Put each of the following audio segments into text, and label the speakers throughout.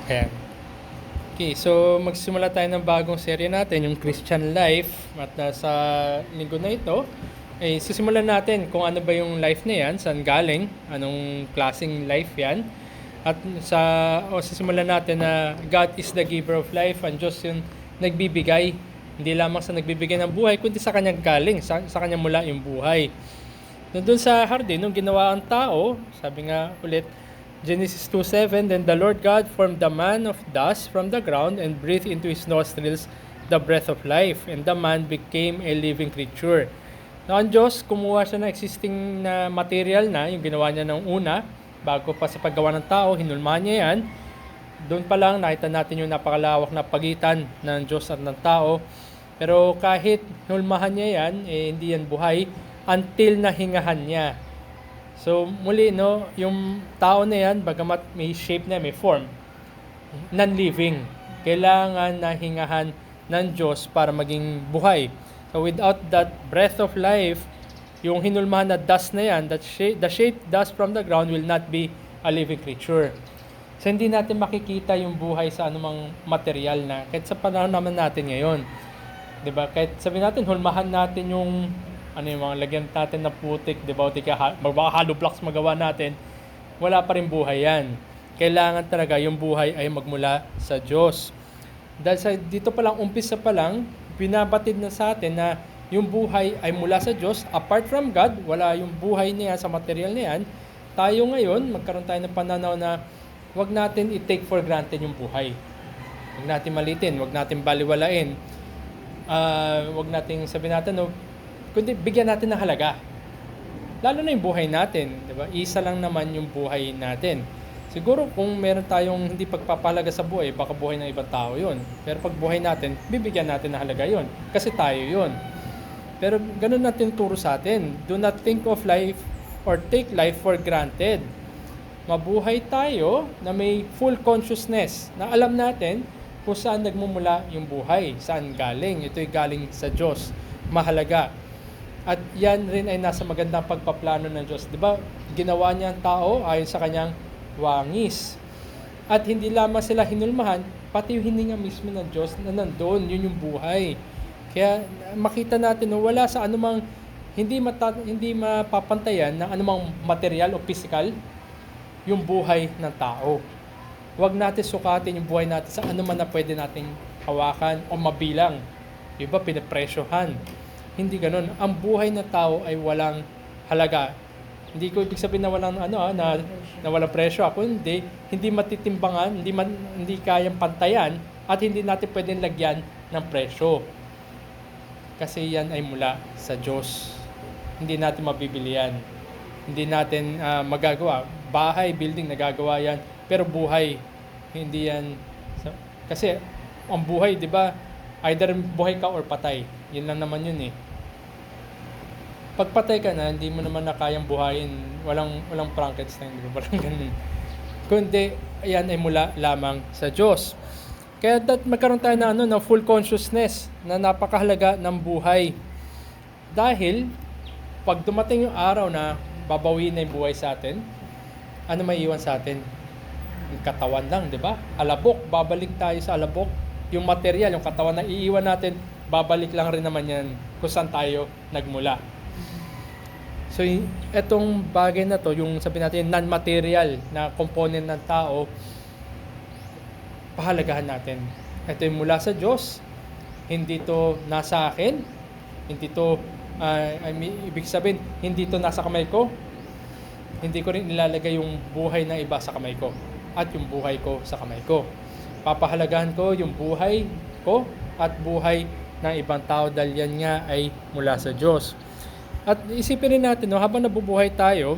Speaker 1: Ayan. Okay, so magsimula tayo ng bagong serye natin, yung Christian Life. At sa linggo na ito, ay sisimulan natin kung ano ba yung life na yan, saan galing, anong klaseng life yan. At sisimulan natin na God is the giver of life, ang Diyos yung nagbibigay. Hindi lamang sa nagbibigay ng buhay, kundi sa kanyang galing, sa kanyang mula yung buhay. Doon sa hardin, nung ginawa ang tao, sabi nga ulit, Genesis 2:7, Then the Lord God formed the man of dust from the ground and breathed into his nostrils the breath of life, and the man became a living creature. Now, ang Diyos, kumuha siya ng existing na material na, yung ginawa niya ng una, bago pa sa paggawa ng tao, hinulmahan niya yan. Doon pa lang, nakita natin yung napakalawak na pagitan ng Diyos at ng tao. Pero kahit hinulmahan niya yan, hindi yan buhay until nahingahan niya. So muli no, yung tao na yan, bagamat may shape na, may form, non-living. Kailangan na hingahan ng Diyos para maging buhay. So without that breath of life, yung hinulmahan na dust na yan, the shaped dust from the ground will not be a living creature. So hindi natin makikita yung buhay sa anumang material na, kahit sa panahon naman natin ngayon. 'Di ba? Kahit sabihin natin, hulmahan natin yung yung mga lagyan natin na putik, 'di ba? O baka hollow blocks magawa natin, wala pa rin buhay 'yan. Kailangan talaga yung buhay ay magmula sa Diyos. Dahil dito pa lang, umpisa pa lang, binabatid na sa atin na yung buhay ay mula sa Diyos. Apart from God, wala yung buhay niya sa material na yan. Tayo ngayon, magkaroon tayo ng pananaw na wag natin i-take for granted yung buhay. Wag natin malitin, wag natin baliwalain. Wag nating sabihin natin, no, kundi bigyan natin ng halaga. Lalo na yung buhay natin, di ba? Isa lang naman yung buhay natin. Siguro kung meron tayong hindi pagpapahalaga sa buhay, baka buhay ng ibang tao yun. Pero pag buhay natin, bibigyan natin ng halaga yun. Kasi tayo yun. Pero ganun natin turo sa atin. Do not think of life or take life for granted. Mabuhay tayo na may full consciousness, na alam natin kung saan nagmumula yung buhay, saan galing. Ito'y galing sa Diyos. Mahalaga. At yan rin ay nasa magandang pagpaplano ng Diyos. Diba? Ginawa niya ang tao ayon sa kanyang wangis. At hindi lamang sila hinulmahan, pati yung hininga mismo ng Diyos na nandoon, yun yung buhay. Kaya makita natin, no, wala sa anumang hindi mapapantayan ng anumang material o physical yung buhay ng tao. Huwag natin sukatin yung buhay natin sa anuman na pwede nating hawakan o mabilang. Iba pinapresyohan. Hindi ganoon. Ang buhay ng tao ay walang halaga. Hindi ko ibig sabihin na walang na walang presyo. Ako hindi matitimbangan, hindi kayang pantayan at hindi natin pwedeng lagyan ng presyo. Kasi yan ay mula sa Diyos. Hindi natin mabibili yan. Hindi natin magagawa. Bahay, building, nagagawa yan. Pero buhay, hindi yan. Kasi ang buhay, di ba, either buhay ka or patay. Yun lang naman yun eh. Pagpatay ka na, hindi mo naman na kayang buhayin. Walang Frankenstein, di ba? Parang ganun. Kundi, yan ay mula lamang sa Diyos. Kaya magkaroon tayo na full consciousness na napakahalaga ng buhay. Dahil, pag dumating yung araw na babawiin na yung buhay sa atin, ano may iwan sa atin? Yung katawan lang, di ba? Alabok, babalik tayo sa alabok. Yung material, yung katawan na iiwan natin, babalik lang rin naman yan kung saan tayo nagmula. So, etong bagay na to, yung sabihin natin, non-material na component ng tao, pahalagahan natin. Ito yung mula sa Diyos. Hindi to nasa akin. Hindi to, ibig sabihin, hindi to nasa kamay ko. Hindi ko rin ilalagay yung buhay ng iba sa kamay ko at yung buhay ko sa kamay ko. Papahalagahan ko yung buhay ko at buhay ng ibang tao dahil yan nga ay mula sa Diyos. At isipin rin natin, no, habang nabubuhay tayo,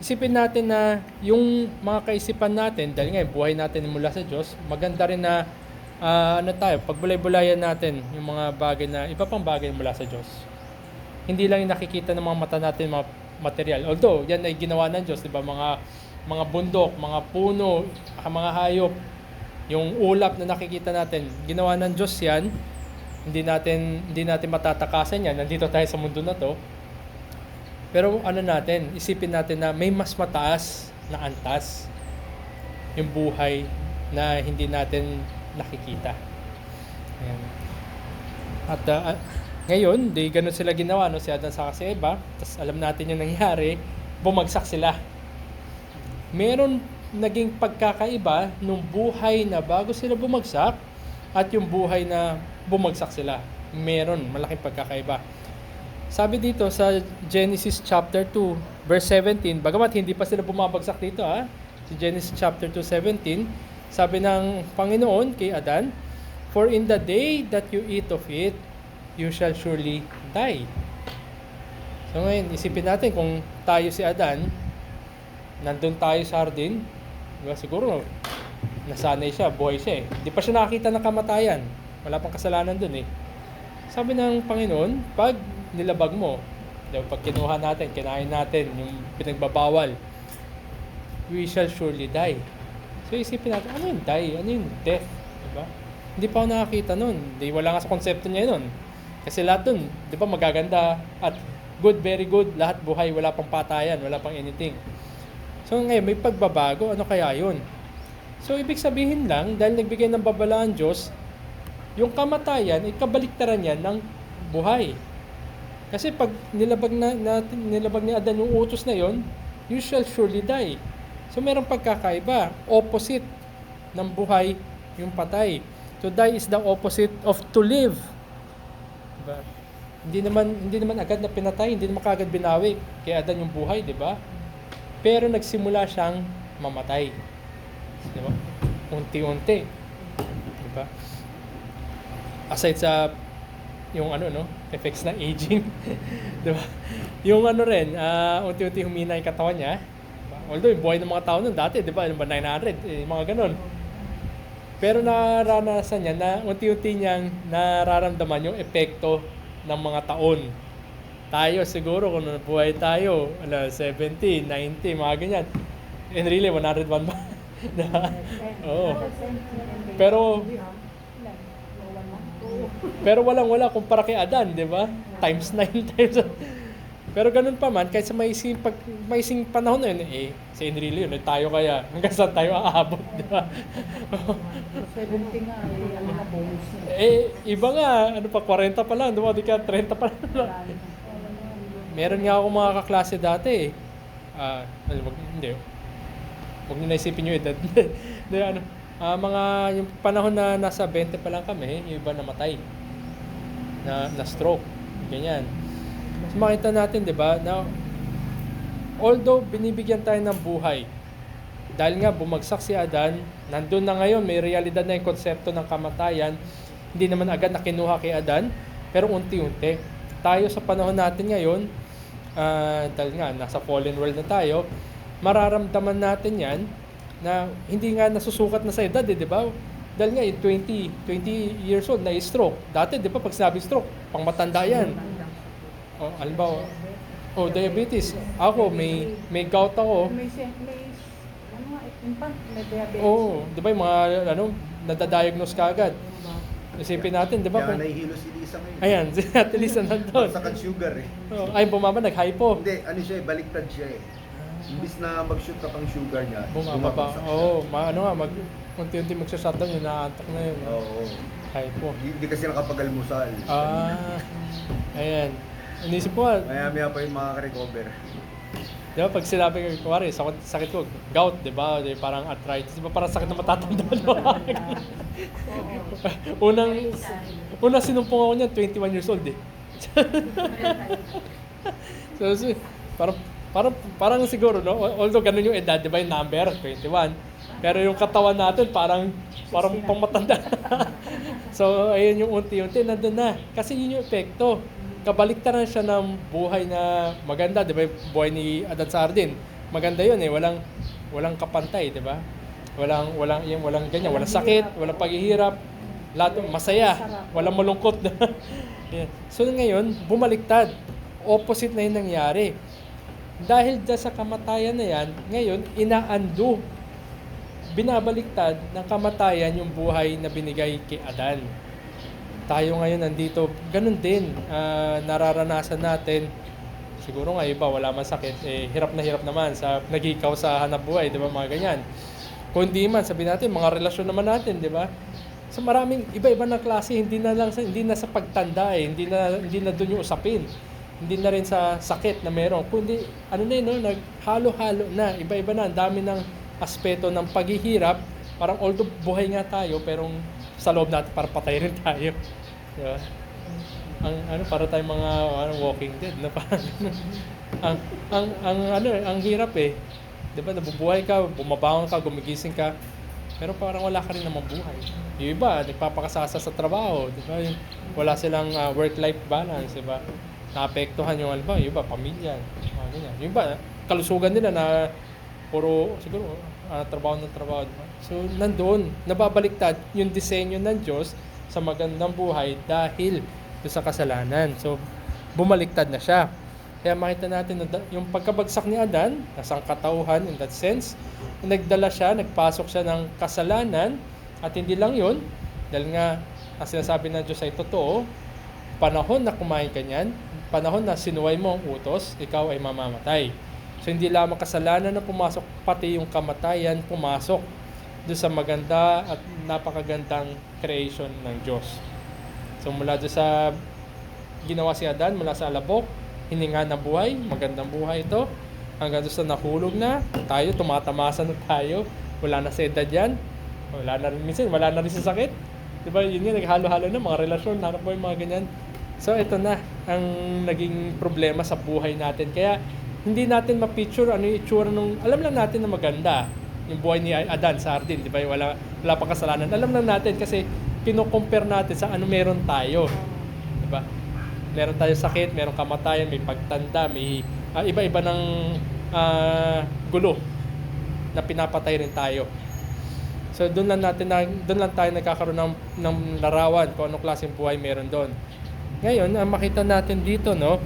Speaker 1: isipin natin na yung mga kaisipan natin, dahil nga buhay natin mula sa Diyos, maganda rin na pagbulay-bulayan natin yung mga bagay na, iba pang bagay mula sa Diyos. Hindi lang yung nakikita ng mga mata natin, mga material. Although, yan ay ginawa ng Diyos, di ba? Mga bundok, mga puno, mga hayop, yung ulap na nakikita natin, ginawa ng Diyos yan. Hindi natin matatakasan yan. Nandito tayo sa mundo na to. Pero isipin natin na may mas mataas na antas. Yung buhay na hindi natin nakikita. Ayan. At ngayon, ganun sila ginawa, no? Si Adan sa si Eva. Tapos alam natin yung nangyari, bumagsak sila. Meron naging pagkakaiba nung buhay na bago sila bumagsak at yung buhay na bumagsak sila. Meron malaking pagkakaiba. Sabi dito sa Genesis chapter 2 verse 17, bagamat hindi pa sila bumabagsak dito sa Genesis chapter 2:17, sabi ng Panginoon kay Adan, "For in the day that you eat of it, you shall surely die." So ngayon, isipin natin kung tayo si Adan, nandun tayo sa hardin, diba? Siguro nasanay siya, buhay siya eh. Hindi pa siya nakakita ng kamatayan. Wala pang kasalanan dun eh. Sabi ng Panginoon, pag nilabag mo, diba, pag kinuha natin, kinain natin yung pinagbabawal, we shall surely die. So isipin natin, ano yung die? Ano yung death? Diba? Hindi pa ako nakakita nun. Wala nga sa konsepto niya nun. Kasi lahat dun, di ba, magaganda at good, very good, lahat buhay, wala pang patayan, wala pang anything. So ngayon, may pagbabago, ano kaya yun? So ibig sabihin lang, dahil nagbigay ng babala ang Diyos, yung kamatayan, ikabaliktaran yan ng buhay. Kasi pag nilabag ni Adan yung utos na yon, you shall surely die. So merong pagkakaiba, opposite ng buhay yung patay. To die is the opposite of to live. Diba? Hindi naman agad na pinatay, hindi naman kaagad binawi kay Adan yung buhay, di ba? Pero nagsimula siyang mamatay. Di ba? Unti-unti. Di ba? Aside sa yung effects ng aging, di ba? Yung rin, unti-unti humina yung katawan niya. Diba? Although yung buhay ng mga tao nun dati, di ba? 900, mga ganun. Pero naranasan niya na unti-unti niyang nararamdaman yung epekto ng mga taon. Tayo siguro, kung nabuhay tayo, 70, 90, mga ganyan. And really, 101 ba? Oo. Pero walang-wala kumpara kay Adan, di ba? Times 9 times. Pero ganun pa man, kahit sa maising panahon na yun, sa Enrile yun, tayo kaya, hanggang saan tayo aabot, di ba?
Speaker 2: 70 nga, bonus na.
Speaker 1: Iba nga, 40 pa lang, di ba? Di ka 30 pa lang. Meron nga akong mga kaklase dati hindi. Huwag nyo naisipin yung edad. Mga yung panahon na nasa 20 pa lang kami, yung iba namatay. Na stroke. Ganyan. So makita natin, di ba, na although binibigyan tayo ng buhay, dahil nga bumagsak si Adan, nandun na ngayon, may realidad na yung konsepto ng kamatayan, hindi naman agad na kinuha kay Adan, pero unti-unti. Tayo sa panahon natin ngayon, dahil nga nasa fallen world na tayo, mararamdaman natin yan na hindi nga nasusukat na sa edad, di ba? Dahil nga 20 years old na stroke. Dati, di ba, pag sinabi stroke, pang matanda yan. Halimbawa, diabetes. Ako, may gout ako.
Speaker 2: May diabetes.
Speaker 1: Di ba, yung mga, nadadiagnose ka agad. Isipin natin, di ba?
Speaker 3: Kaya nahihilo si Lisa ngayon.
Speaker 1: Ayan, si Ate Lisa nandun.
Speaker 3: Sakit sugar eh.
Speaker 1: Ay, bumaba, nag-hypo.
Speaker 3: Hindi, baliktad siya eh. Imbis na mag-shoot up ang sugar niya,
Speaker 1: Bumaba. Unti-unti magsashutdown yun, naaantok na yun.
Speaker 3: Oo.
Speaker 1: Hypo.
Speaker 3: Hindi kasi nakapag-almusal.
Speaker 1: Ayan. Inisip ko
Speaker 3: Maya-maya pa yung makaka-recover.
Speaker 1: di ba, pag sinabi ko, kuwari, sakit ko, gout, di ba? Parang arthritis, di ba? Parang sakit na matatanda. Unang sinumpong ako niyan, 21 years old eh. so parang siguro, no? Although ganun yung edad, di ba, yung number, 21. Pero yung katawan natin, parang pang matanda. So, ayun yung unti-unti, nandun na. Kasi yun yung epekto. Kabaliktaran siya ng buhay na maganda, di ba? Buhay ni Adan sa hardin. Maganda yun eh, walang kapantay, di ba? Walang ganyan, walang sakit, walang paghihirap. Lahat masaya, walang malungkot. So ngayon, bumaliktad. Opposite na yung nangyari. Dahil dyan sa kamatayan na yan, ngayon, ina-undo. Binabaliktad ng kamatayan yung buhay na binigay kay Adan. Tayo ngayon nandito, ganun din, nararanasan natin. Siguro nga iba, wala man sakit, hirap na hirap naman sa naghikaw sa hanap buhay, di ba, mga ganyan. Kung hindi man, sabi natin, mga relasyon naman natin, di ba? So maraming iba-iba na klase, hindi na sa pagtanda hindi na doon yung usapin. Hindi na rin sa sakit na meron, kundi ano na yun, no, naghalo-halo na, iba-iba na, ang dami ng aspeto ng paghihirap. Parang although buhay nga tayo, pero sa loob natin para patay rin tayo. Di ba? Para tayong mga walking dead na parang ang hirap 'di ba? Nabubuhay ka, bumabangon ka, gumigising ka, pero parang wala ka rin namang buhay. Yung iba nagpapakasasa sa trabaho, 'di ba? Wala silang work-life balance, 'di ba? Naapektuhan yung yung iba pamilya, ganyan. Yung iba kalusugan nila na puro siguro trabaho ng trabaho, 'di ba? So nandoon nababaliktad yung disenyo ng Diyos sa magandang buhay dahil doon sa kasalanan. So bumaliktad na siya. Kaya makita natin na yung pagkabagsak ni Adan, nasang katauhan in that sense, nagdala siya, nagpasok siya ng kasalanan, at hindi lang yun, dahil nga ang sinasabi ng Diyos ay totoo, panahon na kumain ka niyan, panahon na sinuway mo ang utos, ikaw ay mamamatay. So hindi lamang kasalanan na pumasok, pati yung kamatayan pumasok doon sa maganda at napakagandang creation ng Diyos. So mula doon sa ginawa si Adan, mula sa alabok, hininga ng buhay, magandang buhay ito, hanggang doon sa nahulog na, tayo, tumatamasa na tayo, wala na sa edad yan, wala na rin sa sakit. Diba, yun nga, naghalo-halo na, mga relasyon, hanap mo yung mga ganyan. So ito na, ang naging problema sa buhay natin. Kaya, hindi natin ma-picture ano yung itsura nung, alam lang natin na maganda, yung buhay ni Adan sa Arden, diba, wala pa kasalanan. Alam lang natin kasi, kino-compare natin sa ano meron tayo. Diba? Meron tayo sakit, meron kamatayan, may pagtanda, may iba-iba ng gulo na pinapatay rin tayo. So doon lang tayo nagkakaroon ng larawan kung anong klaseng buhay meron doon. Ngayon, ang makita natin dito, no,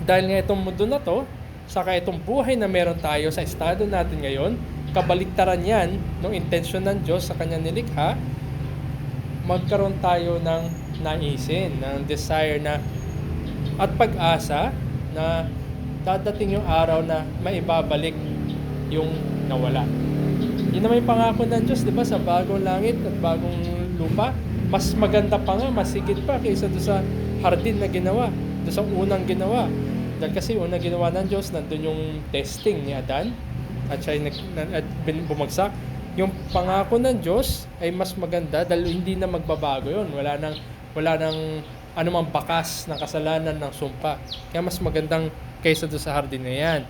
Speaker 1: dahil nga itong mundo na to, saka itong buhay na meron tayo sa estado natin ngayon, kabaliktaran yan ng intensyon ng Diyos sa kanyang nilikha, magkaroon tayo ng naisin, ng desire na at pag-asa na dadating yung araw na maibabalik yung nawala. Yun naman yung pangako ng Diyos, di ba, sa bagong langit at bagong lupa. Mas maganda pa nga, mas sigit pa kaysa doon sa hardin na ginawa, doon sa unang ginawa. Dahil kasi unang ginawa ng Diyos, nandun yung testing ni Adan at siya bumagsak. Yung pangako ng Diyos ay mas maganda dahil hindi na magbabago yun. Wala nang anumang bakas ng kasalanan ng sumpa. Kaya mas magandang kaysa doon sa hardin na yan.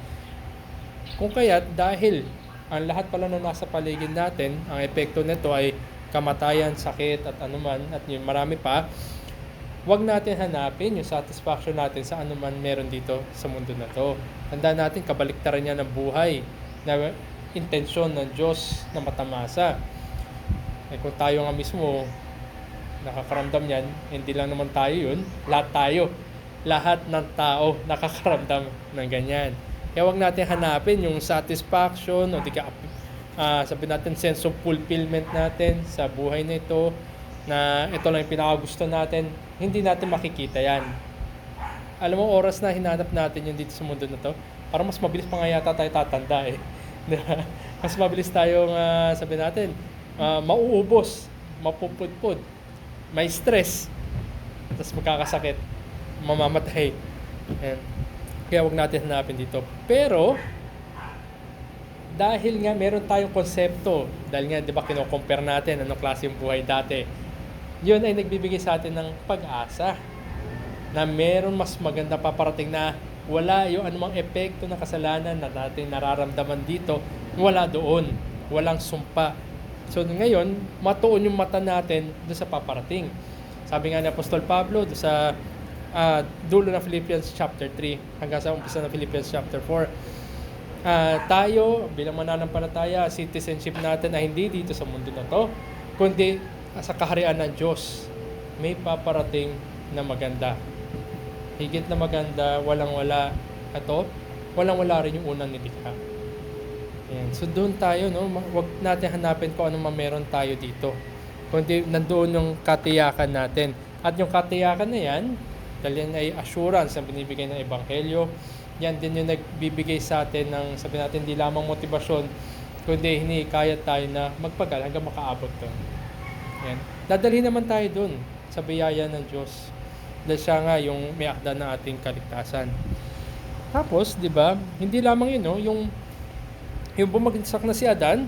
Speaker 1: Kung kaya, dahil ang lahat pala na nasa paligid natin, ang epekto nito ay kamatayan, sakit at anuman, at yung marami pa, huwag natin hanapin yung satisfaction natin sa anuman meron dito sa mundo na to. Tandaan natin, kabaliktaran niya ng buhay na intensyon ng Diyos na matamasa. Kung tayo nga mismo nakakaramdam yan, hindi lang naman tayo yun, lahat ng tao nakakaramdam ng ganyan. Kaya huwag natin hanapin yung satisfaction o sabi natin sense of fulfillment natin sa buhay na ito, na ito lang yung pinakagusto natin. Hindi natin makikita yan. Alam mo, oras na hinanap natin yung dito sa mundo na to, parang mas mabilis pa nga yata tayo tatanda mas mabilis tayong sabi natin mauubos, mapupudpud, may stress, tapos magkakasakit, mamamatay. Ayan. Kaya huwag natin hanapin dito. Pero dahil nga meron tayong konsepto, dahil nga 'di ba kino-compare natin anong klase yung buhay dati, yun ay nagbibigay sa atin ng pag-asa na meron mas maganda paparating, na wala yung anumang epekto ng kasalanan na natin nararamdaman dito, wala doon, walang sumpa. So ngayon, matuon yung mata natin doon sa paparating. Sabi nga ni Apostol Pablo doon sa dulo ng Philippians chapter 3 hanggang sa umpisa ng Philippians chapter 4. Tayo bilang mananampalataya, citizenship natin ay hindi dito sa mundo na to, kundi sa kaharian ng Diyos. May paparating na maganda. Higit na maganda, walang-wala. Ito, walang-wala rin yung unang nilikha. Ayan. So doon tayo, no? Huwag natin hanapin kung ano meron tayo dito. Kundi nandoon yung katiyakan natin. At yung katiyakan na yan, dahil yan ay assurance na binibigay ng Ebanghelyo, yan din yung nagbibigay sa atin ng, sabi natin, di lamang motivasyon, kundi hinihikayat tayo na magpagal hanggang makaabot doon. Yan. Dadalhin naman tayo doon sa biyaya ng Diyos. Dahil siya nga yung may akda ng ating kaligtasan. Tapos, di ba, hindi lamang yun, no? Yung bumagsak na si Adan,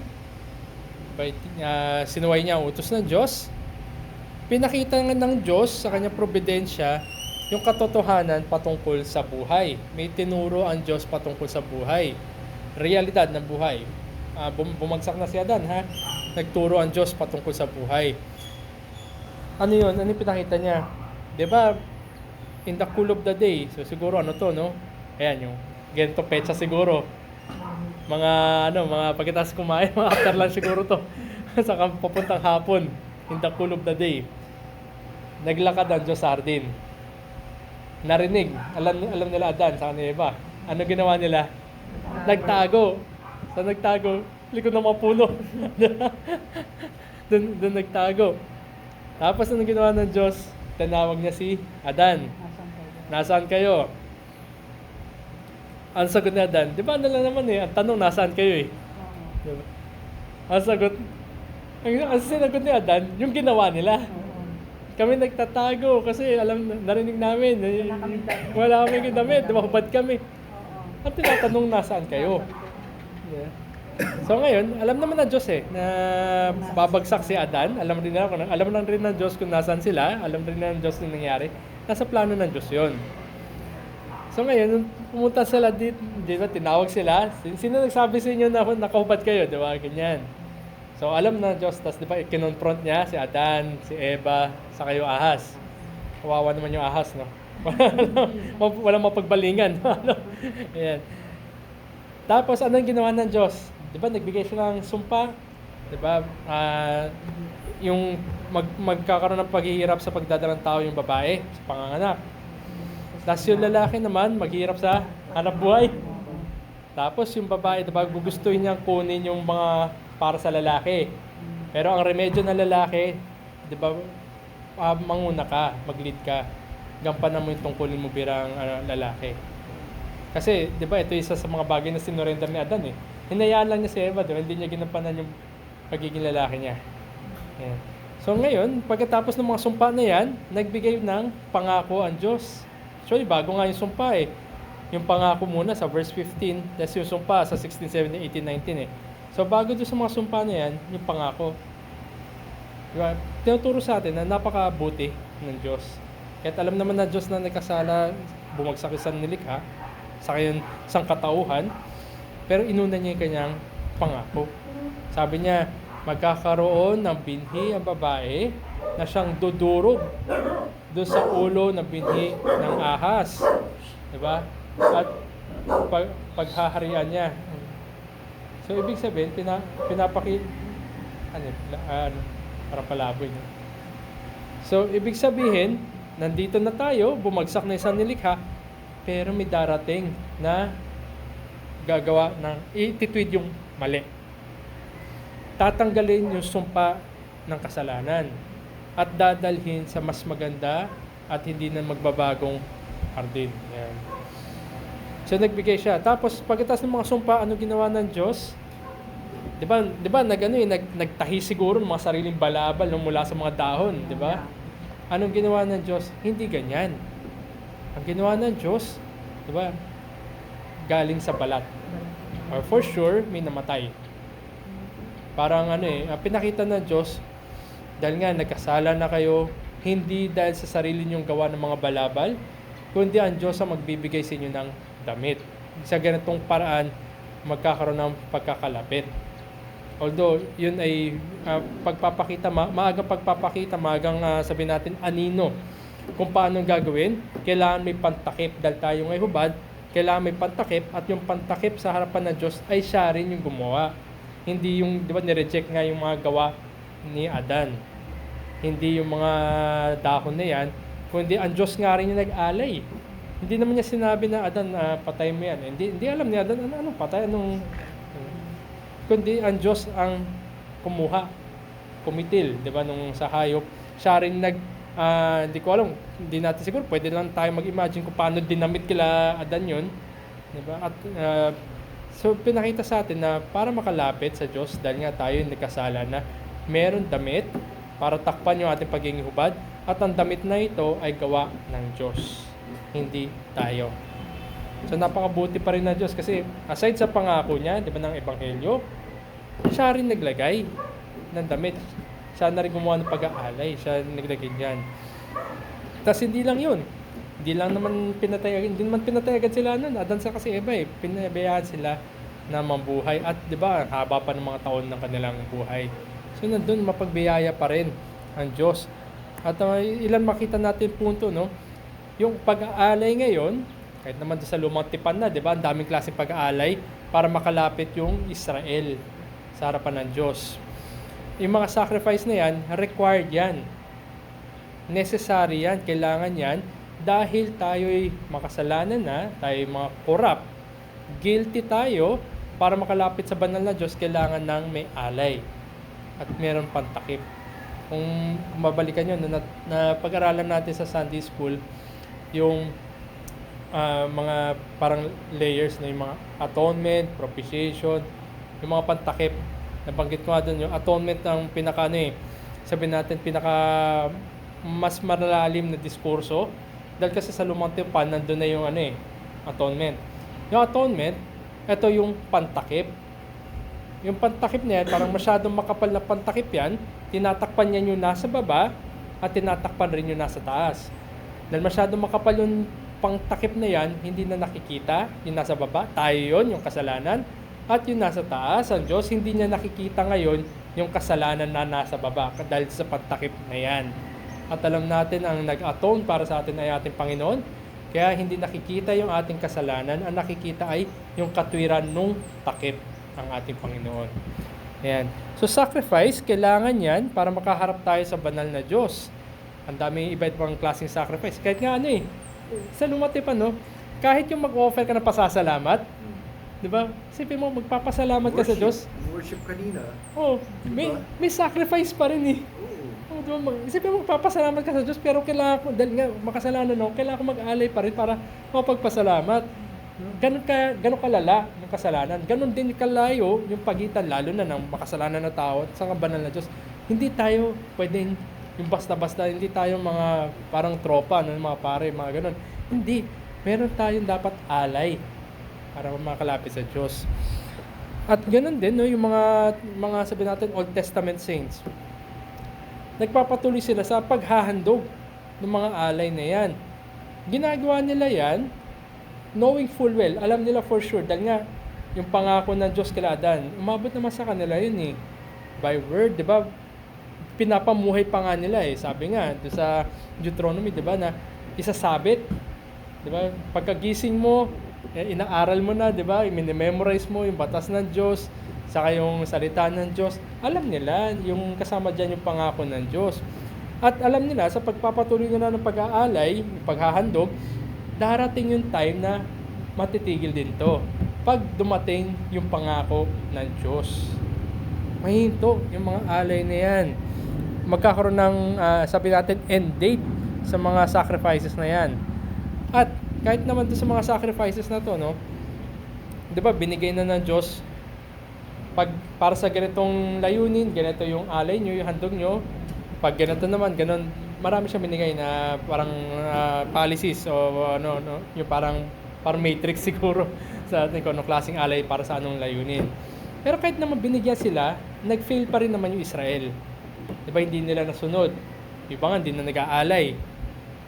Speaker 1: sinuway niya ang utos ng Diyos, pinakita nga ng Diyos sa kanyang probidensya yung katotohanan patungkol sa buhay. May tinuro ang Diyos patungkol sa buhay. Realidad ng buhay. Bumagsak na si Adan, ha? Nagturo ang Diyos patungkol sa buhay. Ano yun? Ano yung pinakita niya? Diba, in the cool of the day, so siguro ano to, no? Ayan, yung ganito petsa siguro. Mga pagkatapos kumain, mga after lunch siguro to. Saka papuntang hapon, in the cool of the day. Naglakad ang Diyos sa hardin. Narinig, alam nila Adan, sa kanila iba. Ano ginawa nila? Nagtago. Sa nagtago, likod ng mga puno. Doon nagtago. Tapos ano ginawa ng Diyos? Tinawag niya si Adan. Nasaan kayo? Ang sagot ni Adan, di ba ano lang naman ang tanong nasaan kayo Diba? Ang sagot, ang sinagot ni Adan, yung ginawa nila. Kami nagtatago kasi narinig namin, wala kami damit, dumahubad kami. Ang tinatanong nasaan kayo? Yeah. So ngayon, alam naman ng Diyos na babagsak si Adan. Alam lang rin ng Diyos kung nasaan sila. Alam rin ng Diyos yung nangyari. Nasa plano ng Diyos yun. So ngayon, nung pumunta sila dito, di ba, tinawag sila. Sino nagsabi sa inyo na nakahubad kayo? Di ba? Ganyan. So alam ng Diyos. Tapos di ba, kinonfront niya si Adan, si Eva, sa kayo ahas. Kawawa naman yung ahas, no? Walang mapagbalingan. Ayan. Tapos anong ginawa ng Diyos? 'Di ba nagbigay siya ng sumpa? 'Di ba? Yung magkakaroon ng paghihirap sa pagdadalang tao yung babae sa panganganak. Tapos yung lalaki naman maghihirap sa hanap buhay. Tapos yung babae, 'di ba, gugustuhin niyang kunin yung mga para sa lalaki. Pero ang remedyo ng lalaki, 'di ba, manguna ka, mag-lead ka. Gampanan mo yung tungkulin mo bilang lalaki. Kasi, di ba, ito isa sa mga bagay na sinurrender ni Adan Hinayaan lang niya si Eva, diba? Hindi niya ginampanan yung pagiging lalaki niya. Yan. So ngayon, pagkatapos ng mga sumpa na yan, nagbigay ng pangako ang Diyos. Actually, bago nga yung sumpa Yung pangako muna sa verse 15, tapos yung sumpa sa 16, 17, 18, 19 So bago doon sa mga sumpa na yan, yung pangako. Diba? Tinuturo sa atin na napakabuti ng Diyos. Kahit alam naman na Diyos na nagkasala, bumagsak yung sannilikha, sa kanyang sangkatauhan, pero inuna niya yung kanyang pangako. Sabi niya, magkakaroon ng binhi ang babae na siyang dudurog doon sa ulo ng binhi ng ahas. Diba? At paghaharian niya. So, ibig sabihin, parang palaboy. No? So, ibig sabihin, nandito na tayo, bumagsak na isang nilikha, pero may darating na gagawa ng ititwid yung mali. Tatanggalin yung sumpa ng kasalanan at dadalhin sa mas maganda at hindi na magbabagong hardin. Yan. So nagbigay siya. Tapos pagkatapos ng mga sumpa, ano ginawa ng Diyos? 'Di ba nagtahi siguro ng mga sariling balabal mula sa mga dahon, 'di ba? Anong ginawa ng Diyos? Hindi ganyan. Ang ginawa ng Diyos, di ba, galing sa balat. Or for sure, may namatay. Parang pinakita ng Diyos, dahil nga nagkasala na kayo, hindi dahil sa sarili niyong gawa ng mga balabal, kundi ang Diyos ang magbibigay sa inyo ng damit. Sa ganitong paraan, magkakaroon ng pagkakalapit. Although, yun ay maagang pagpapakita, maagang sabihin natin, anino. Kung paano gagawin, kailangan may pantakip dahil tayo ngay hubad, kailangan may pantakip at yung pantakip sa harapan ng Diyos ay siya rin yung gumawa. Hindi yung, di ba, nireject nga yung mga gawa ni Adan. Hindi yung mga dahon na yan, kundi ang Diyos nga rin yung nag-alay. Hindi naman niya sinabi na Adan, patay mo yan. Hindi alam ni Adan, anong patay, kundi ang Diyos ang kumuha, kumitil, di ba, nung sa hayop. Siya rin hindi ko alam, hindi natin siguro, pwede lang tayo mag-imagine kung paano dinamit kila Adan yun. Diba? At So, pinakita sa atin na para makalapit sa Diyos, dahil nga tayo yung nagkasala na, meron damit para takpan yung ating pagiging hubad, at ang damit na ito ay gawa ng Diyos, hindi tayo. So, napakabuti pa rin ng Diyos kasi aside sa pangako niya, di ba, ng Ebanghelyo, siya rin naglagay ng damit. Siya na rin gumawa ng pag-aalay. Siya naglagay niyan. Tapos hindi lang yun. Hindi naman pinatayagan sila nun. Adan sa kasi Eva pinabayaan sila na mambuhay. At di ba, haba pa ng mga taon ng kanilang buhay. So nandun, mapagbiyaya pa rin ang Diyos. At ilan makita natin punto, no? Yung pag-aalay ngayon, kahit naman sa lumang tipan na, di ba, ang daming klaseng pag-aalay para makalapit yung Israel sa harapan ng Diyos. Yung mga sacrifice na yan, required yan. Necessary yan, kailangan yan, dahil tayo'y makasalanan na, tayo'y mga corrupt, guilty tayo, para makalapit sa banal na Diyos, kailangan ng may alay. At meron pantakip. Kung mabalikan nyo, na pag-aralan natin sa Sunday School, yung mga parang layers na yung mga atonement, propitiation, yung mga pantakip. Nabanggit ko nga doon, yung atonement ng sabihin natin, mas malalim na diskurso. Dahil kasi sa lumang tipan, nandun na yung atonement. Yung atonement, ito yung pantakip. Yung pantakip na yan, parang masyadong makapal na pantakip yan, tinatakpan niya yung nasa baba, at tinatakpan rin yung nasa taas. Dahil masyadong makapal yung pangtakip na yan, hindi na nakikita yung nasa baba, tayo yun, yung kasalanan, at yung nasa taas, ang Diyos, hindi niya nakikita ngayon yung kasalanan na nasa baba dahil sa pantakip na yan. At alam natin, ang nag-atone para sa atin ay ating Panginoon, kaya hindi nakikita yung ating kasalanan, ang nakikita ay yung katwiran nung takip ang ating Panginoon. Ayan. So sacrifice, kailangan yan para makaharap tayo sa banal na Diyos. Ang daming iba't ibang klaseng sacrifice. Kahit nga sa lumatipan, kahit yung mag-offer ka ng pasasalamat, di ba? Isipin mo, magpapasalamat ka sa Diyos.
Speaker 3: Worship kanina.
Speaker 1: Oh, may sacrifice pa rin eh. Oh, di ba? Isipin mo, magpapasalamat ka sa Diyos, pero kailangan ko, dahil nga makasalanan ako, kailangan ko mag-alay pa rin para mapagpasalamat. Ganun kalala yung kasalanan. Ganun din kalayo yung pagitan, lalo na ng makasalanan na tao at sa banal na Diyos. Hindi tayo pwedeng yung basta-basta, hindi tayo mga parang tropa, mga pare, mga ganun. Hindi. Meron tayong dapat alay para makalapit sa Diyos. At ganun din, yung mga sabihin natin, Old Testament saints. Nagpapatuloy sila sa paghahandog ng mga alay na yan. Ginagawa nila yan, knowing full well, alam nila for sure, dahil nga, yung pangako ng Diyos kila Adan, umabot naman sa kanila yun by word, di ba? Pinapamuhay pa nga nila Sabi nga, doon sa Deuteronomy, di ba, na isasabit. Di ba? Pagkagising mo, inaaral mo na, di ba? I-memorize mo yung batas ng Diyos, saka yung salita ng Diyos. Alam nila, yung kasama dyan yung pangako ng Diyos. At alam nila, sa pagpapatuloy nila ng pag-aalay, paghahandog, darating yung time na matitigil din to. Pag dumating yung pangako ng Diyos. Mahinto yung mga alay na yan. Magkakaroon ng, sabi natin, end date sa mga sacrifices na yan. At kahit naman sa mga sacrifices na to, di ba, binigay na ng Diyos para sa ganitong layunin, ganito yung alay nyo, yung handog nyo. Pag ganito naman, ganun, marami siyang binigay na parang policies o yung parang matrix siguro sa atin kung anong klaseng alay para sa anong layunin. Pero kahit naman binigyan sila, nag-fail pa rin naman yung Israel. Diba, hindi nila nasunod. Iba nga, hindi na nag-aalay.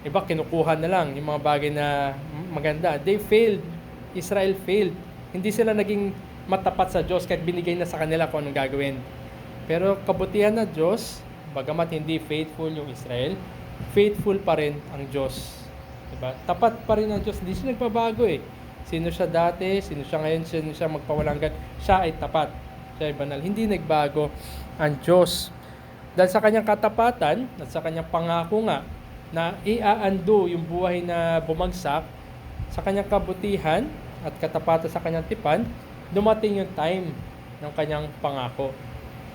Speaker 1: Iba, kinukuha na lang yung mga bagay na maganda. They failed. Israel failed. Hindi sila naging matapat sa Diyos kahit binigay na sa kanila kung anong gagawin. Pero kabutihan na Diyos, bagamat hindi faithful yung Israel, faithful pa rin ang Diyos. Diba? Tapat pa rin ang Diyos. Hindi siya nagbabago Sino siya dati, sino siya ngayon, sino siya magpawalanggan, siya ay tapat. Siya ay banal. Hindi nagbago ang Diyos. Dahil sa kanyang katapatan at sa kanyang pangako nga na i-undo yung buhay na bumagsak, sa kanyang kabutihan at katapatan sa kanyang tipan, dumating yung time ng kanyang pangako.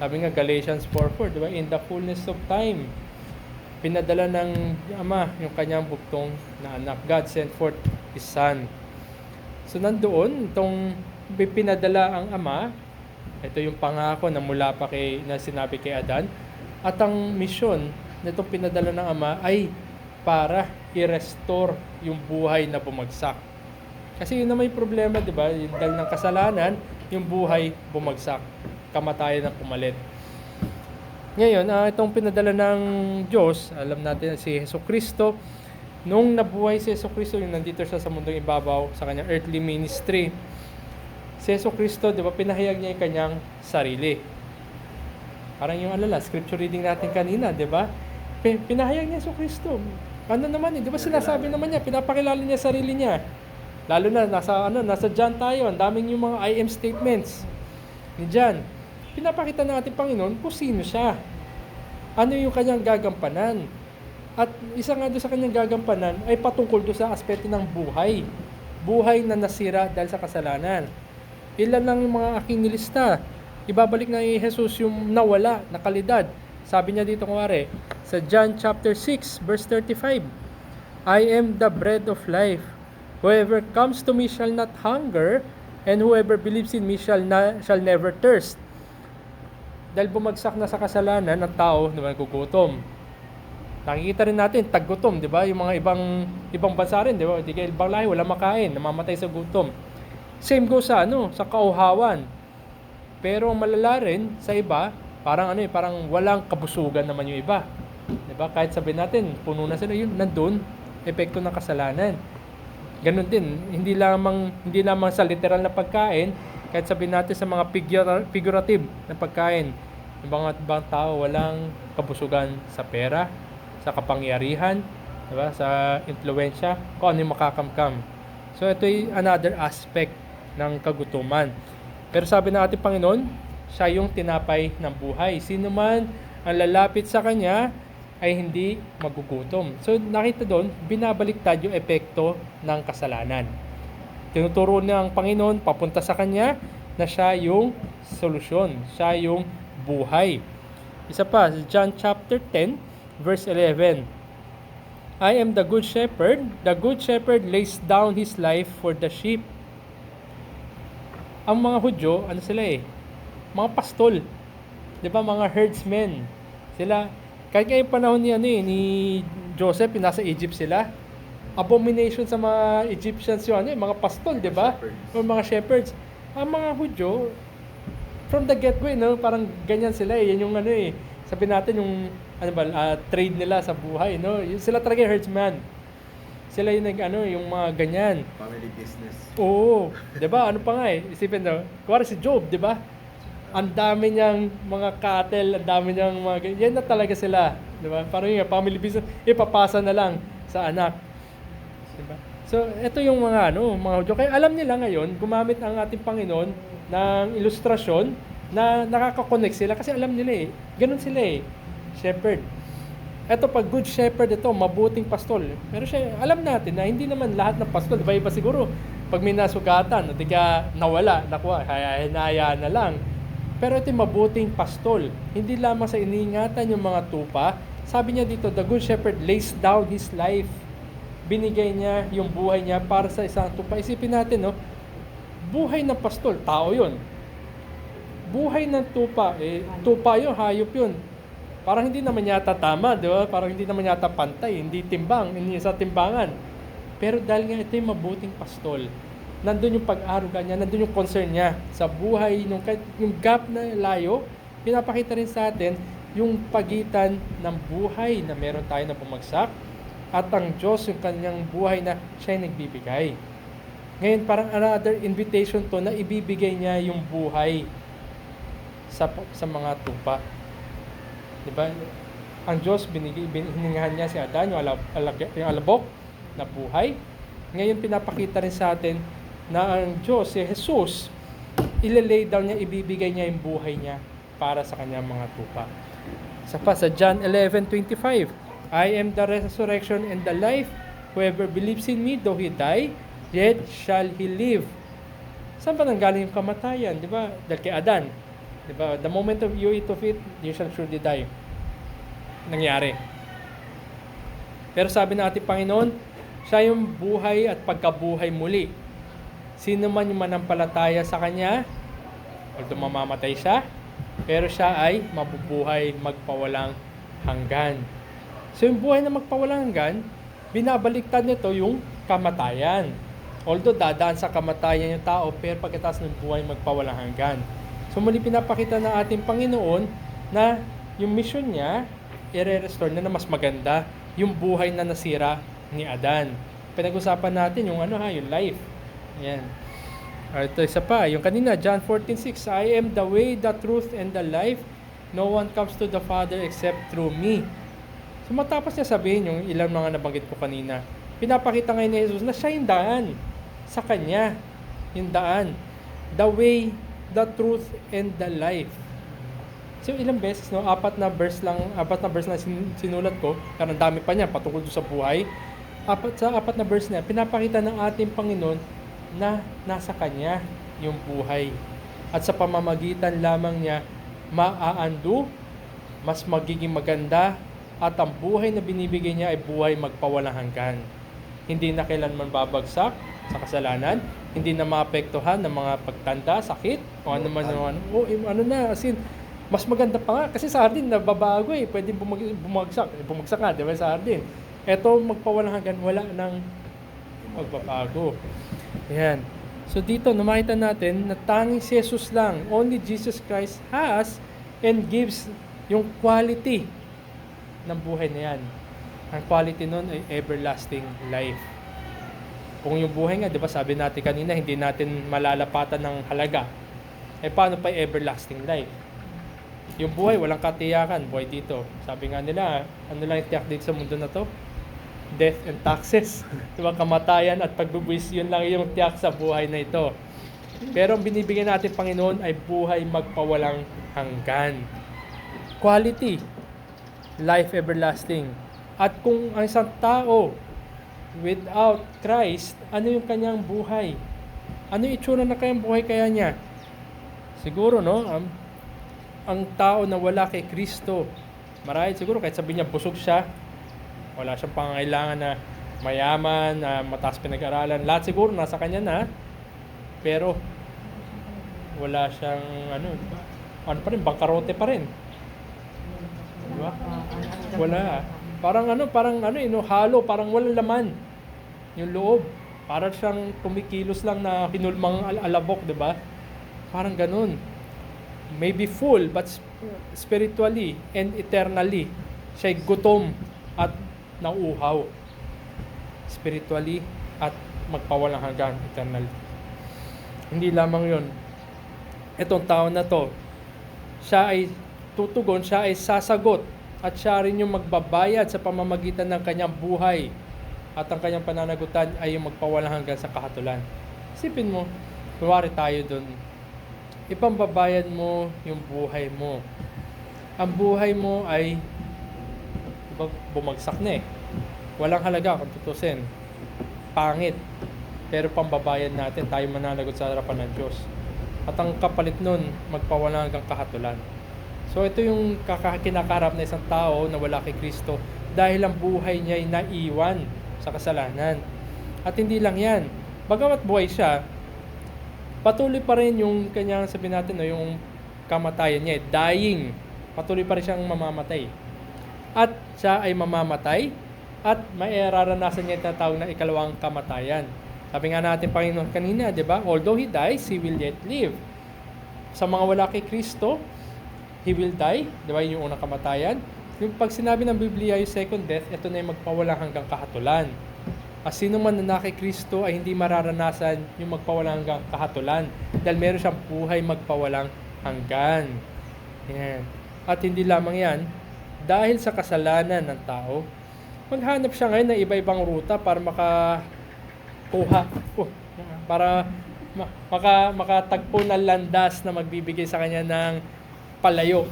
Speaker 1: Sabi nga Galatians 4:4, di ba? In the fullness of time, pinadala ng Ama yung kanyang bugtong na anak. God sent forth His Son. So nandoon, itong pinadala ang Ama. Ito yung pangako na mula pa na sinabi kay Adan. At ang misyon na itong pinadala ng Ama ay para i-restore yung buhay na bumagsak. Kasi yun na may problema, di ba? Yung dahil ng kasalanan, yung buhay bumagsak. Kamatayan ang pumalit. Ngayon, itong pinadala ng Diyos, alam natin si Jesucristo, nung nabuhay si Jesucristo, yung nandito siya sa mundong ibabaw, sa kanyang earthly ministry, si Jesucristo, di ba, pinahayag niya yung kanyang sarili. Parang yung scripture reading natin kanina, di ba? Pinahayag niya Jesucristo. Ano naman di ba sinasabi naman niya, pinapakilala niya sarili niya. Lalo na, nasa John tayo, ang daming yung mga I am statements ni John. Pinapakita ng ating Panginoon kung sino siya. Ano yung kanyang gagampanan. At isa nga doon sa kanyang gagampanan ay patungkol doon sa aspeto ng buhay. Buhay na nasira dahil sa kasalanan. Ilan lang yung mga aking nilista. Ibabalik na ni Jesus yung nawala na kalidad. Sabi niya dito kunwari, sa John chapter 6 verse 35, I am the bread of life. Whoever comes to me shall not hunger, and whoever believes in me shall never thirst. Dahil bumagsak na sa kasalanan ng tao, gugutom. Nakikita rin natin, taggutom, di ba? Yung mga ibang bansa rin, di ba? Di kaya ibang lahi, wala makain, namamatay sa gutom. Same goes sa kauhawan. Pero malala rin sa iba, parang walang kabusugan naman yung iba. Di ba? Kahit sabihin natin, puno na sila, yun, nandun, epekto ng kasalanan. Ganun din, hindi lamang sa literal na pagkain, kahit sabihin natin sa mga figurative na pagkain, yung mga ibang tao walang kabusugan sa pera, sa kapangyarihan, diba? Sa influensya, kung ano yung makakamkam. So ito ay another aspect ng kagutuman. Pero sabi ng ating Panginoon, siya yung tinapay ng buhay. Sino man ang lalapit sa Kanya ay hindi magugutom. So nakita doon, binabaliktad yung epekto ng kasalanan. Tinuturo ng Panginoon papunta sa Kanya na siya yung solusyon, siya yung buhay. Isa pa, John chapter 10, verse 11. I am the good shepherd lays down his life for the sheep. Ang mga Hudyo, sila mga pastol. 'Di ba, mga herdsmen. Sila, kahit ngayong panahon ni Joseph, nasa Egypt sila. Abomination sa mga Egyptians yung mga pastol, 'di ba? O mga shepherds. Ang mga Hudyo, from the get-go, parang ganyan sila Yan yung sabi natin yung trade nila sa buhay, Sila talaga herdsman. Sila yung yung mga ganyan.
Speaker 3: Family business.
Speaker 1: Oo, 'di ba? Ano pa nga isipin kuwari si Job, 'di ba? Ang dami niyang mga cattle, ang dami niyang mga yan na talaga sila, 'di ba? Parang yung family business ipapasa na lang sa anak. Diba? So, ito yung mga Hudyo. Kaya alam nila ngayon, gumamit ang ating Panginoon ng ilustrasyon na nakaka-connect sila kasi alam nila ganun sila shepherd. Ito pag good shepherd, ito mabuting pastol. Pero alam natin na hindi naman lahat ng pastol, iba siguro. Pag may nasugatan, di ka nawala, nakuha, hinaya na lang. Pero ito yung mabuting pastol. Hindi lamang sa iniingatan yung mga tupa. Sabi niya dito, the good shepherd lays down his life. Binigay niya yung buhay niya para sa isang tupa. Isipin natin, buhay ng pastol, tao yun. Buhay ng tupa, tupa yun, hayop yun. Parang hindi naman yata tama, di ba? Parang hindi naman yata pantay, hindi timbang, hindi sa timbangan. Pero dahil nga ito yung mabuting pastol, nandun yung pag-aruga niya, nandun yung concern niya sa buhay, yung gap na layo, pinapakita rin sa atin yung pagitan ng buhay na meron tayo na bumagsak, at ang Diyos yung kanyang buhay na siya yung nagbibigay. Ngayon, parang another invitation to na ibibigay niya yung buhay sa mga tupa. Diba? Ang Diyos, hiningahan niya si Adan, yung alabok na buhay. Ngayon, pinapakita rin sa atin na ang Diyos, si Jesus, ilalay down niya, ibibigay niya yung buhay niya para sa kanyang mga tupa. Sa John 11:25, I am the resurrection and the life. Whoever believes in me, though he die, yet shall he live. Saan ba nanggaling yung kamatayan? Di ba? Dahil kay Adan. Di ba? The moment of you eat of it, you shall surely die. Nangyari. Pero sabi ng ating Panginoon, siya yung buhay at pagkabuhay muli. Sino man yung manampalataya sa Kanya, although mamamatay siya, pero siya ay mabubuhay magpawalang hanggan. So yung buhay na magpawalang hanggan, binabaliktad nito yung kamatayan. Although dadaan sa kamatayan yung tao, pero pagkatapos ng buhay magpawalang hanggan. So muli pinapakita ng ating Panginoon na yung mission niya, i-restore na mas maganda yung buhay na nasira ni Adan. Pinag-usapan natin yung yung life. Yan. Ito isa pa, yung kanina, John 14:6, I am the way, the truth, and the life. No one comes to the Father except through me. So matapos niya sabihin yung ilang mga nabanggit ko kanina, pinapakita ngayon ni Jesus na siya yung daan sa Kanya. Yung daan. The way, the truth, and the life. So ilang beses, no? Apat na verse lang sinulat ko, karang dami pa niya, patungkol doon sa buhay. Apat na verse na, pinapakita ng ating Panginoon na nasa Kanya yung buhay. At sa pamamagitan lamang niya, maaandu, mas magiging maganda, at ang buhay na binibigay niya ay buhay magpawalang hanggan. Hindi na kailanman babagsak sa kasalanan, hindi na maapektuhan ng mga pagtanda, sakit, o ano man as in, mas maganda pa nga, kasi sa hardin, nababago pwede bumagsak nga, di ba sa hardin? Eto, magpawalang hanggan, wala nang magbabago. Ayan. So dito, nakita natin na tanging si Jesus lang, only Jesus Christ has and gives yung quality ng buhay na yan. Ang quality nun ay everlasting life. Kung yung buhay nga, di ba sabi natin kanina, hindi natin malalapatan ng halaga. Paano pa everlasting life? Yung buhay, walang katiyakan, buhay dito. Sabi nga nila, ano lang yung tiyak dito sa mundo na to? Death and taxes. Diba, kamatayan at pagbubuwis, yun lang yung tiyak sa buhay na ito. Pero ang binibigyan natin, Panginoon, ay buhay magpawalang hanggan. Quality, life everlasting. At kung ang isang tao without Christ, ano yung kanyang buhay? Ano yung itsura na kanyang buhay kaya niya? Siguro, no? Ang tao na wala kay Kristo, marahil siguro kahit sabihin niya busog siya, wala siyang pangangailangan na mayaman, na mataas pinag-aralan, lahat siguro nasa kanya na, pero wala siyang ano pa rin, bangkarote pa rin. Diba? Wala. Parang halo, parang walang laman yung loob. Parang siyang tumikilos lang na hinulmang alabok, diba? Parang ganun. Maybe full, but spiritually and eternally, siya'y gutom at nauuhaw. Spiritually at magpawalang hanggan, eternally. Hindi lamang yun. Itong tao na to, siya ay tutugon, siya ay sasagot, at siya rin yung magbabayad sa pamamagitan ng kanyang buhay, at ang kanyang pananagutan ay yung magpawalang hanggan sa kahatulan. Isipin mo, kunwari tayo dun, ipambabayad mo yung buhay mo. Ang buhay mo ay bumagsak na walang halaga kung tutusin. Pangit. Pero pambabayad natin, tayo mananagot sa harapan ng Diyos. At ang kapalit nun, magpawalang hanggang kahatulan. So ito yung kinakaharap na isang tao na wala kay Kristo dahil ang buhay niya ay naiwan sa kasalanan. At hindi lang yan. Bagamat buhay siya, patuloy pa rin yung kanyang, sabihin natin, yung kamatayan niya, dying. Patuloy pa rin siyang mamamatay. At siya ay mamamatay at mairaranasan niya yung tinatawag na ikalawang kamatayan. Sabi nga natin, Panginoon, kanina, di ba? Although he dies, he will yet live. Sa mga wala kay Kristo, he will die. Di ba? Yung unang kamatayan. Yung pag sinabi ng Biblia, yung second death, ito na yung magpawalang hanggang kahatulan. At sino man na kay Kristo ay hindi mararanasan yung magpawalang hanggang kahatulan. Dahil meron siyang buhay magpawalang hanggan. Yan. At hindi lamang yan, dahil sa kasalanan ng tao, maghanap siya ngayon ng iba-ibang ruta para makakuha, para makatagpo ng landas na magbibigay sa kanya ng palayo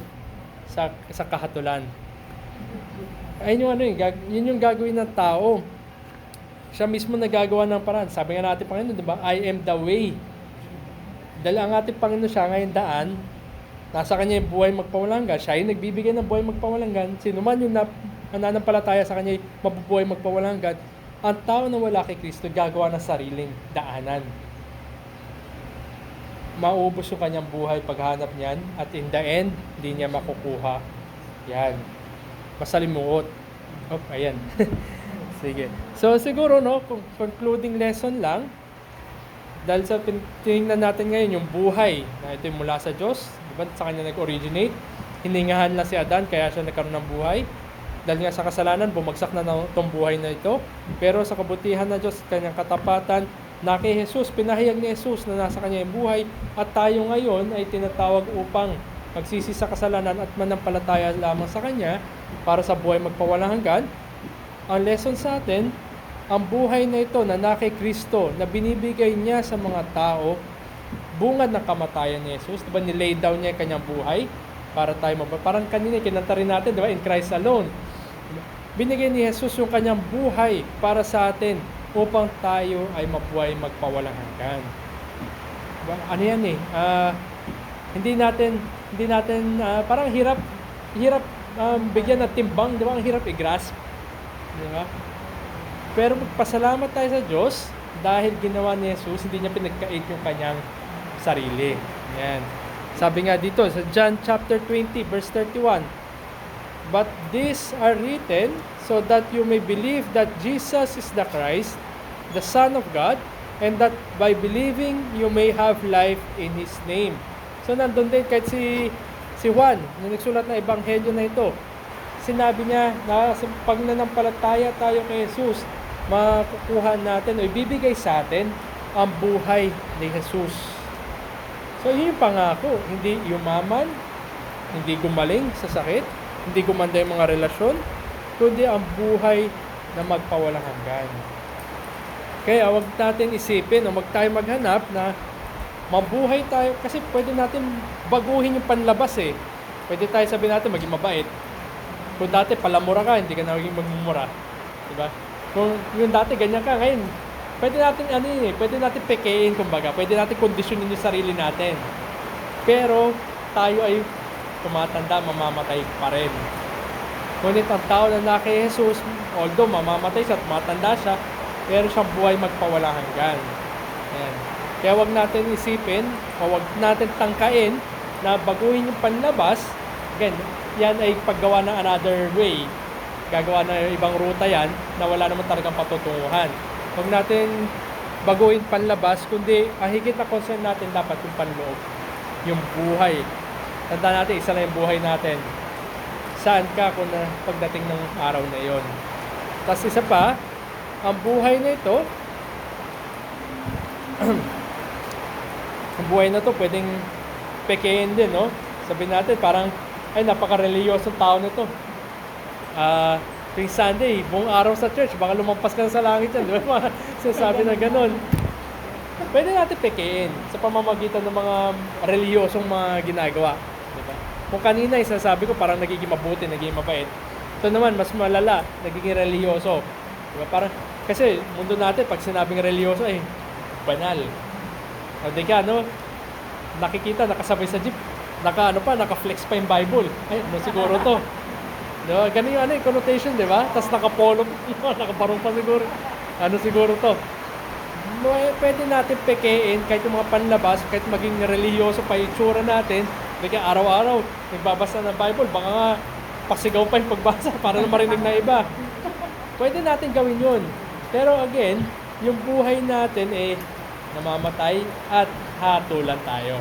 Speaker 1: sa kahatulan. Ayun yung yun yung gagawin ng tao. Siya mismo nagagawa ng paraan. Sabi nga natin, Panginoon, di ba? I am the way. Dahil ang ating Panginoon siya ngayon daan, nasa kanya yung buhay magpawalanggan. Siya yung nagbibigay ng buhay magpawalanggan. Sino man yung nananampalataya sa kanya yung mabubuhay magpawalanggan. Ang tao na wala kay Kristo, gagawa ng sariling daanan. maubos yung kanyang buhay paghanap niyan at in the end, hindi niya makukuha. Yan. Masalimuot. Oh, ayan. Sige. So siguro no, concluding lesson lang, dahil sa tingnan natin ngayon yung buhay na ito yung mula sa Diyos, diba? Sa kanya nag-originate, hiningahan lang si Adan kaya siya nagkaroon ng buhay. Dahil nga sa kasalanan, bumagsak na itong buhay na ito. Pero sa kabutihan na Diyos, kanyang katapatan, na kay Jesus, pinahayag ni Jesus na nasa kanya yung buhay. At tayo ngayon ay tinatawag upang magsisi sa kasalanan at manampalataya lamang sa kanya para sa buhay magpawalang hanggan. Ang lesson sa atin, ang buhay na ito na kay Kristo, na binibigay niya sa mga tao, bungad ng kamatayan ni Jesus. Diba, nilay down niya yung kanyang buhay para tayo parang kanina, kinanta rin natin, diba, in Christ alone. Binigay ni Jesus yung kanyang buhay para sa atin upang tayo ay mabuhay magpawalang hanggan. Diba? Ano yan eh? Hindi natin parang hirap bigyan ng timbang, di ba? Ang hirap i-grasp. Di ba? Pero magpasalamat tayo sa Diyos dahil ginawa ni Jesus, hindi niya pinagkait yung kanyang sarili. Yan. Sabi nga dito sa John chapter 20 verse 31, "But these are written so that you may believe that Jesus is the Christ, the Son of God, and that by believing you may have life in His name." So nandun din kahit si Juan, na nagsulat na ebanghelyo na ito, sinabi niya na pag nanampalataya tayo kay Jesus, makukuha natin o ibibigay sa atin ang buhay ni Jesus. So yun yung pangako, hindi yumaman, hindi gumaling sa sakit, hindi gumanda yung mga relasyon, kundi ang buhay na magpawalang hanggan. Kaya wag natin isipin o wag tayo maghanap na mabuhay tayo, kasi pwede natin baguhin yung panlabas eh. Pwede tayo sabihin natin maging mabait. Kung dati palamura ka, hindi ka na maging magmumura. Diba? Kung yung dati ganyan ka, ngayon, pwede natin pwede natin pekein, kumbaga. Pwede natin kondisyonin yung sarili natin. Pero tayo ay tumatanda, mamamatay pa rin. Ngunit ang tao na kay Jesus, although mamamatay siya at matanda siya, pero siyang buhay magpawalang hanggan. Ayan. Kaya wag natin isipin, o wag natin tangkain na baguhin yung panlabas. Again, yan ay paggawa ng another way. Gagawa ng ibang ruta yan na wala naman talagang patutunguhan. Wag natin baguhin panlabas, kundi higit na concern natin dapat yung panloob, yung buhay. Tandaan natin, isa lang yung buhay natin. Saan ka kung na pagdating ng araw na yon? Tapos isa pa, ang buhay na ito, ang buhay na to pwedeng pekein din, no? Sabihin natin, parang, ay, napaka-reliyosong tao na to. Tuwing Sunday, buong araw sa church, baka lumampas ka na sa langit yan, di ba? Sinasabi na ganun. Pwede natin pekein sa pamamagitan ng mga reliyosong mga ginagawa. Di ba? Kung kanina, isasabi ko, parang nagiging mabuti, nagiging mabait. Ito naman, mas malala, nagiging reliyoso. Di ba? Parang, kasi, mundo natin, pag sinabing reliyoso, ay, banal. O di ka, no? Nakikita, nakasabay sa jeep, naka-flex pa yung Bible. Ay, ano siguro to? No, ganun yung connotation, di ba? Tapos nakapolo, nakabarong pa siguro. Ano siguro to? Pwede natin pekein kahit yung mga panlabas, kahit maging reliyoso pa yung itsura natin, kaya araw-araw, nagbabasa ng Bible, baka nga pasigaw pa yung pagbasa para na marinig na iba. Pwede natin gawin yun. Pero again, yung buhay natin namamatay at hatulan tayo.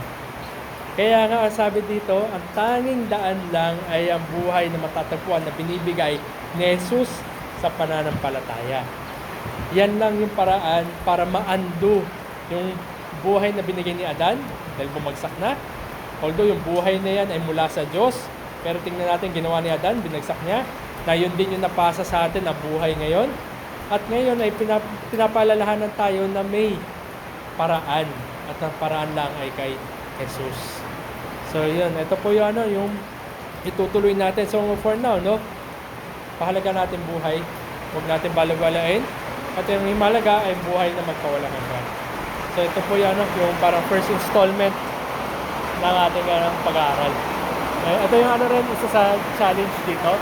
Speaker 1: Kaya nga sabi dito, ang tanging daan lang ay ang buhay na matatagpuan na binibigay ni Jesus sa pananampalataya. Yan lang yung paraan para ma-undo yung buhay na binigay ni Adan dahil bumagsak na. Although yung buhay na yan ay mula sa Diyos, pero tingnan natin ginawa ni Adan, binagsak niya, na yun din yung napasa sa atin na buhay ngayon. At ngayon ay pinapaalalahanan tayo na may paraan, at ang paraan lang ay kay Jesus. So yun, ito po yung yung itutuloy natin. So for now, no, pahalaga natin buhay, huwag natin balagwalain, at yung himalaga ay buhay na magpawalang hanggan. So ito po yung yung parang first installment ng ating pag-aaral. Ito yung rin, isa sa challenge dito.